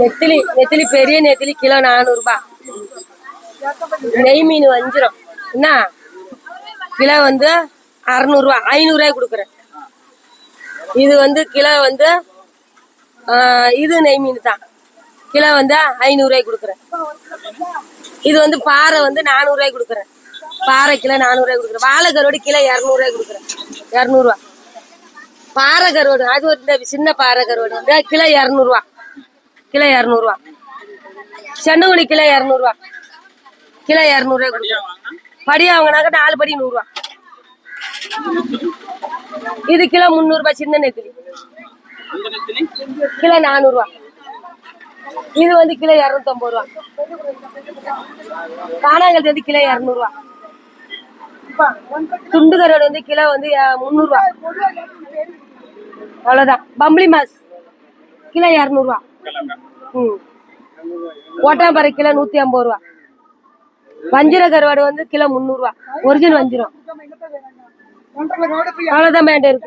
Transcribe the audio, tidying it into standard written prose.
நெத்திலி நெத்திலி பெரிய நெத்திலி கிலோ 400 ரூபாய். நெய் மீன் வஞ்சிரம் என்ன கிலோ வந்து 600 ரூபா, 500 ரூபாய் கொடுக்குறேன். இது வந்து கிலோ வந்து இது நெய் மீன் தான், கிலோ வந்து 500 ரூபாய் கொடுக்குறேன். இது வந்து பாறை வந்து 400 ரூபாய் கொடுக்குறேன். பாறை கிலோ 400 ரூபாய் கொடுக்குறேன். வாழை கருவாடு கிலோ 200 ரூபாய் கொடுக்குறேன். 200 ரூபா. பாறை கருவாடு அது ஒரு சின்ன பாறை கருவாடு வந்து கிலோ 200 ரூபா. கிலோ 200 ரூபா. சென்னுகுடி கிலோ 200 ரூபா. கிலோ 200 ரூபாய் கொடுக்குறேன். படி வாங்கினாக்க 4 படி 100 ரூபா. இது கிலோ 300 ரூபாய். சின்ன நெத்திலி கிலோ 400 ரூபா. இது வந்து கிலோ 250 ரூபா. காணாங்கல் வந்து கிலோ 200 ரூபா. துண்டு கருவாடு வந்து கிலோ வந்து 300 ரூபா. அவ்வளவுதான். பம்பளி மாஸ் கிலோ 200 ரூபா. ஓட்டாம்பரை கிலோ 150 ரூபா. வஞ்சிர கருவாடு வந்து கிலோ 300 ரூபா. ஒரிஜினல் வஞ்சிரம். அவ்வளவுதான் மேண்டே இருக்கு.